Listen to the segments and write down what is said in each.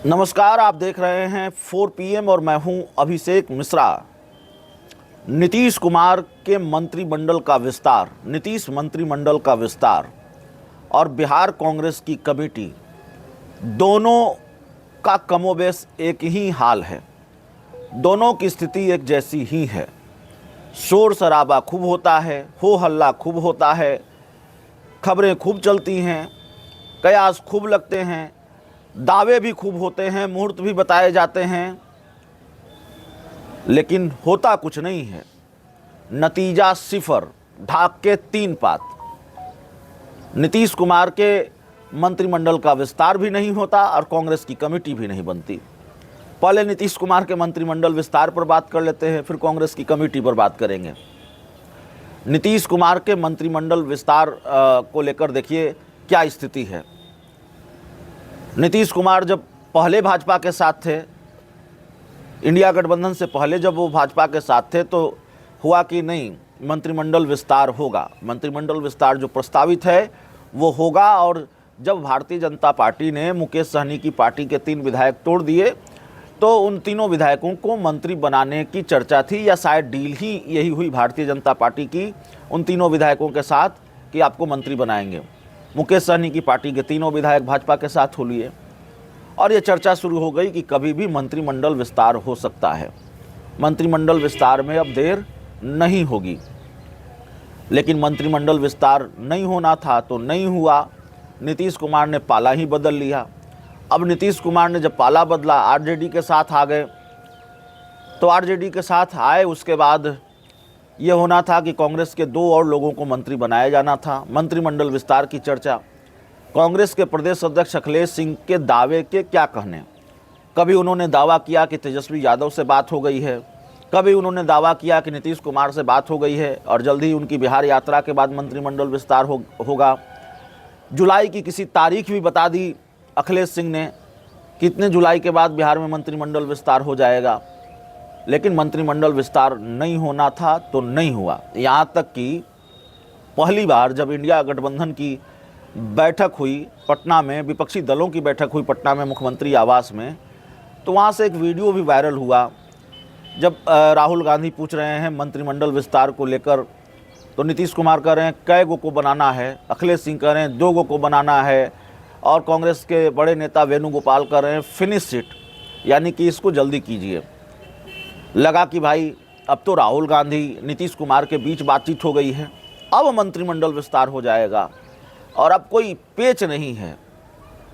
नमस्कार, आप देख रहे हैं 4 PM और मैं हूं अभिषेक मिश्रा। नीतीश कुमार के मंत्रिमंडल का विस्तार, नीतीश मंत्रिमंडल का विस्तार और बिहार कांग्रेस की कमेटी, दोनों का कमोबेश एक ही हाल है। दोनों की स्थिति एक जैसी ही है। शोर शराबा खूब होता है, हो हल्ला खूब होता है, खबरें खूब चलती हैं, कयास खूब लगते हैं, दावे भी खूब होते हैं, मुहूर्त भी बताए जाते हैं, लेकिन होता कुछ नहीं है। नतीजा सिफर, ढाक के 3 पात। नीतीश कुमार के मंत्रिमंडल का विस्तार भी नहीं होता और कांग्रेस की कमेटी भी नहीं बनती। पहले नीतीश कुमार के मंत्रिमंडल विस्तार पर बात कर लेते हैं, फिर कांग्रेस की कमेटी पर बात करेंगे। नीतीश कुमार के मंत्रिमंडल विस्तार को लेकर देखिए क्या स्थिति है। नीतीश कुमार जब पहले भाजपा के साथ थे, इंडिया गठबंधन से पहले जब वो भाजपा के साथ थे, तो हुआ कि नहीं मंत्रिमंडल विस्तार होगा। मंत्रिमंडल विस्तार जो प्रस्तावित है वो होगा। और जब भारतीय जनता पार्टी ने मुकेश सहनी की पार्टी के 3 विधायक तोड़ दिए, तो उन तीनों विधायकों को मंत्री बनाने की चर्चा थी, या शायद डील ही यही हुई भारतीय जनता पार्टी की उन तीनों विधायकों के साथ कि आपको मंत्री बनाएंगे। मुकेश सहनी की पार्टी के तीनों विधायक भाजपा के साथ हो लिए और ये चर्चा शुरू हो गई कि कभी भी मंत्रिमंडल विस्तार हो सकता है। मंत्रिमंडल विस्तार में अब देर नहीं होगी। लेकिन मंत्रिमंडल विस्तार नहीं होना था तो नहीं हुआ। नीतीश कुमार ने पाला ही बदल लिया। अब नीतीश कुमार ने जब पाला बदला, आरजेडी के साथ आ गए, तो आरजेडी के साथ आए, उसके बाद ये होना था कि कांग्रेस के 2 और लोगों को मंत्री बनाया जाना था। मंत्रिमंडल विस्तार की चर्चा। कांग्रेस के प्रदेश अध्यक्ष अखिलेश सिंह के दावे के क्या कहने। कभी उन्होंने दावा किया कि तेजस्वी यादव से बात हो गई है, कभी उन्होंने दावा किया कि नीतीश कुमार से बात हो गई है और जल्द ही उनकी बिहार यात्रा के बाद मंत्रिमंडल विस्तार होगा। जुलाई की किसी तारीख भी बता दी अखिलेश सिंह ने, कितने जुलाई के बाद बिहार में मंत्रिमंडल विस्तार हो जाएगा। लेकिन मंत्रिमंडल विस्तार नहीं होना था तो नहीं हुआ। यहाँ तक कि पहली बार जब इंडिया गठबंधन की बैठक हुई पटना में, विपक्षी दलों की बैठक हुई पटना में मुख्यमंत्री आवास में, तो वहाँ से एक वीडियो भी वायरल हुआ। जब राहुल गांधी पूछ रहे हैं मंत्रिमंडल विस्तार को लेकर, तो नीतीश कुमार कह रहे हैं कै गो को बनाना है, अखिलेश सिंह कह रहे हैं 2 गो को बनाना है, और कांग्रेस के बड़े नेता वेणुगोपाल कह रहे हैं फिनिश इट, यानी कि इसको जल्दी कीजिए। लगा कि भाई अब तो राहुल गांधी नीतीश कुमार के बीच बातचीत हो गई है, अब मंत्रिमंडल विस्तार हो जाएगा और अब कोई पेच नहीं है।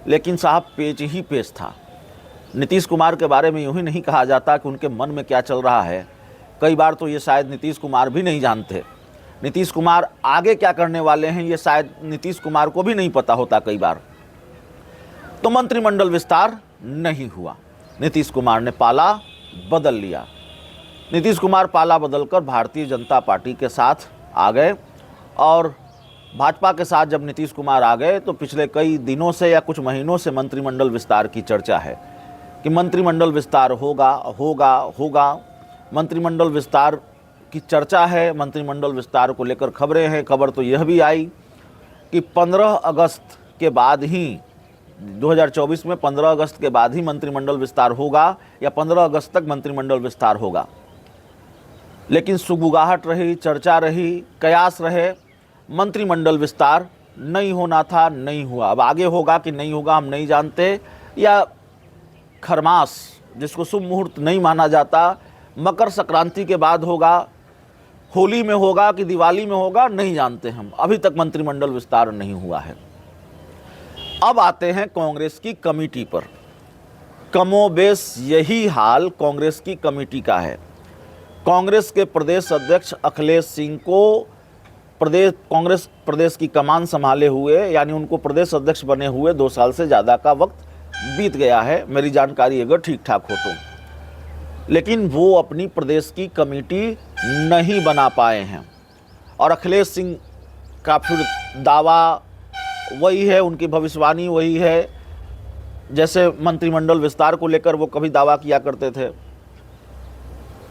लेकिन साहब पेच ही पेच था। नीतीश कुमार के बारे में यूँ ही नहीं कहा जाता कि उनके मन में क्या चल रहा है। कई बार तो ये शायद नीतीश कुमार भी नहीं जानते। नीतीश कुमार आगे क्या करने वाले हैं ये शायद नीतीश कुमार को भी नहीं पता होता कई बार। तो मंत्रिमंडल विस्तार नहीं हुआ। नीतीश कुमार ने पाला बदल लिया। नीतीश कुमार पाला बदलकर भारतीय जनता पार्टी के साथ आ गए। और भाजपा के साथ जब नीतीश कुमार आ गए, तो पिछले कई दिनों से या कुछ महीनों से मंत्रिमंडल विस्तार की चर्चा है कि मंत्रिमंडल विस्तार होगा होगा होगा। मंत्रिमंडल विस्तार की चर्चा है, मंत्रिमंडल विस्तार को लेकर खबरें हैं। खबर तो यह भी आई कि 15 अगस्त के बाद ही 2024 में 15 अगस्त के बाद ही मंत्रिमंडल विस्तार होगा, या 15 अगस्त तक मंत्रिमंडल विस्तार होगा। लेकिन सुगबुगाहट रही, चर्चा रही, कयास रहे, मंत्रिमंडल विस्तार नहीं होना था, नहीं हुआ। अब आगे होगा कि नहीं होगा हम नहीं जानते, या खरमास जिसको शुभ मुहूर्त नहीं माना जाता, मकर संक्रांति के बाद होगा, होली में होगा कि दिवाली में होगा, नहीं जानते हम। अभी तक मंत्रिमंडल विस्तार नहीं हुआ है। अब आते हैं कांग्रेस की कमेटी पर। कमोबेश यही हाल कांग्रेस की कमेटी का है। कांग्रेस के प्रदेश अध्यक्ष अखिलेश सिंह को कांग्रेस प्रदेश की कमान संभाले हुए, यानी उनको प्रदेश अध्यक्ष बने हुए 2 साल से ज़्यादा का वक्त बीत गया है, मेरी जानकारी अगर ठीक ठाक हो तो। लेकिन वो अपनी प्रदेश की कमेटी नहीं बना पाए हैं। और अखिलेश सिंह का फिर दावा वही है, उनकी भविष्यवाणी वही है जैसे मंत्रिमंडल विस्तार को लेकर वो कभी दावा किया करते थे।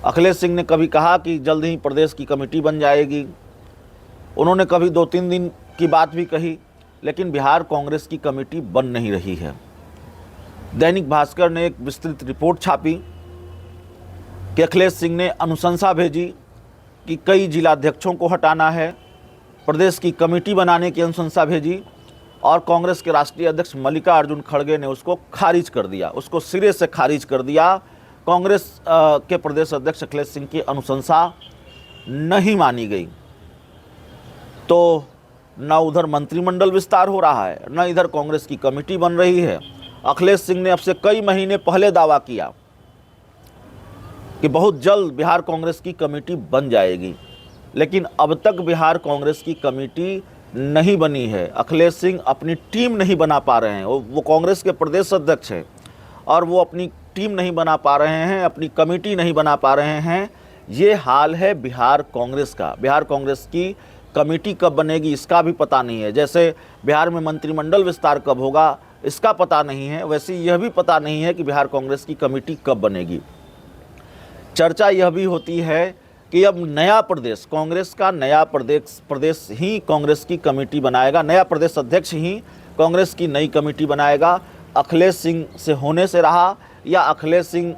अखिलेश सिंह ने कभी कहा कि जल्द ही प्रदेश की कमेटी बन जाएगी। उन्होंने कभी 2-3 दिन की बात भी कही, लेकिन बिहार कांग्रेस की कमेटी बन नहीं रही है। दैनिक भास्कर ने एक विस्तृत रिपोर्ट छापी कि अखिलेश सिंह ने अनुशंसा भेजी कि कई जिलाध्यक्षों को हटाना है, प्रदेश की कमेटी बनाने की अनुशंसा भेजी और कांग्रेस के राष्ट्रीय अध्यक्ष मल्लिकार्जुन खड़गे ने उसको खारिज कर दिया, उसको सिरे से खारिज कर दिया। कांग्रेस के प्रदेश अध्यक्ष अखिलेश सिंह की अनुशंसा नहीं मानी गई। तो न उधर मंत्रिमंडल विस्तार हो रहा है, न इधर कांग्रेस की कमेटी बन रही है। अखिलेश सिंह ने अब से कई महीने पहले दावा किया कि बहुत जल्द बिहार कांग्रेस की कमेटी बन जाएगी, लेकिन अब तक बिहार कांग्रेस की कमेटी नहीं बनी है। अखिलेश सिंह अपनी टीम नहीं बना पा रहे हैं। वो कांग्रेस के प्रदेश अध्यक्ष हैं और वो अपनी टीम नहीं बना पा रहे हैं, अपनी कमेटी नहीं बना पा रहे हैं। ये हाल है बिहार कांग्रेस का। बिहार कांग्रेस की कमेटी कब बनेगी इसका भी पता नहीं है। जैसे बिहार में मंत्रिमंडल विस्तार कब होगा इसका पता नहीं है, वैसे यह भी पता नहीं है कि बिहार कांग्रेस की कमेटी कब बनेगी। चर्चा यह भी होती है कि अब नया प्रदेश, कांग्रेस का नया प्रदेश ही कांग्रेस की कमेटी बनाएगा, नया प्रदेश अध्यक्ष ही कांग्रेस की नई कमेटी बनाएगा। अखिलेश सिंह से होने से रहा या अखिलेश सिंह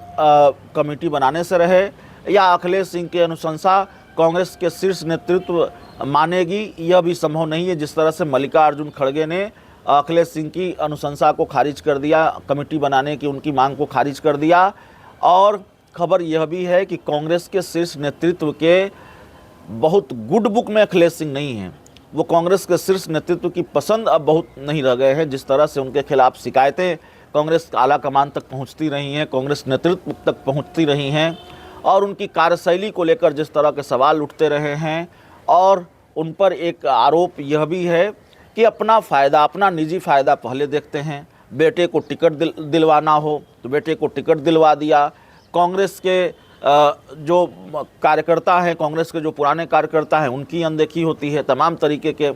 कमेटी बनाने से रहे या अखिलेश सिंह की अनुशंसा कांग्रेस के शीर्ष नेतृत्व मानेगी, यह भी संभव नहीं है। जिस तरह से मल्लिकार्जुन खड़गे ने अखिलेश सिंह की अनुशंसा को खारिज कर दिया, कमेटी बनाने की उनकी मांग को खारिज कर दिया। और खबर यह भी है कि कांग्रेस के शीर्ष नेतृत्व के बहुत गुड बुक में अखिलेश सिंह नहीं हैं। वो कांग्रेस के शीर्ष नेतृत्व की पसंद अब बहुत नहीं रह गए हैं। जिस तरह से उनके खिलाफ शिकायतें कांग्रेस आला कमान तक पहुंचती रही हैं, कांग्रेस नेतृत्व तक पहुंचती रही हैं और उनकी कार्यशैली को लेकर जिस तरह के सवाल उठते रहे हैं, और उन पर एक आरोप यह भी है कि अपना फ़ायदा, अपना निजी फ़ायदा पहले देखते हैं। बेटे को टिकट दिलवाना हो तो बेटे को टिकट दिलवा दिया। कांग्रेस के जो कार्यकर्ता हैं, कांग्रेस के जो पुराने कार्यकर्ता हैं, उनकी अनदेखी होती है तमाम तरीके के।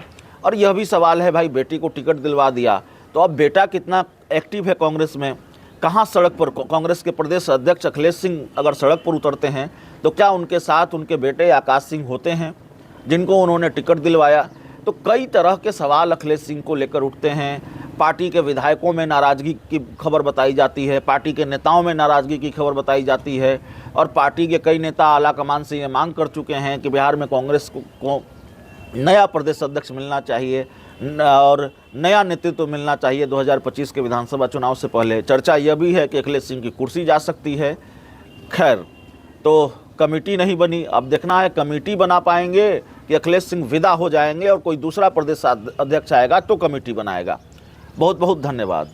और यह भी सवाल है, भाई बेटी को टिकट दिलवा दिया तो अब बेटा कितना एक्टिव है कांग्रेस में, कहाँ सड़क पर कांग्रेस के प्रदेश अध्यक्ष अखिलेश सिंह अगर सड़क पर उतरते हैं तो क्या उनके साथ उनके बेटे आकाश सिंह होते हैं जिनको उन्होंने टिकट दिलवाया। तो कई तरह के सवाल अखिलेश सिंह को लेकर उठते हैं। पार्टी के विधायकों में नाराज़गी की खबर बताई जाती है, पार्टी के नेताओं में नाराज़गी की खबर बताई जाती है और पार्टी के कई नेता आला कमान से ये मांग कर चुके हैं कि बिहार में कांग्रेस को नया प्रदेश अध्यक्ष मिलना चाहिए और नया नेतृत्व मिलना चाहिए 2025 के विधानसभा चुनाव से पहले। चर्चा यह भी है कि अखिलेश सिंह की कुर्सी जा सकती है। खैर, तो कमेटी नहीं बनी, अब देखना है कमेटी बना पाएंगे कि अखिलेश सिंह विदा हो जाएंगे और कोई दूसरा प्रदेश अध्यक्ष आएगा तो कमेटी बनाएगा। बहुत बहुत धन्यवाद।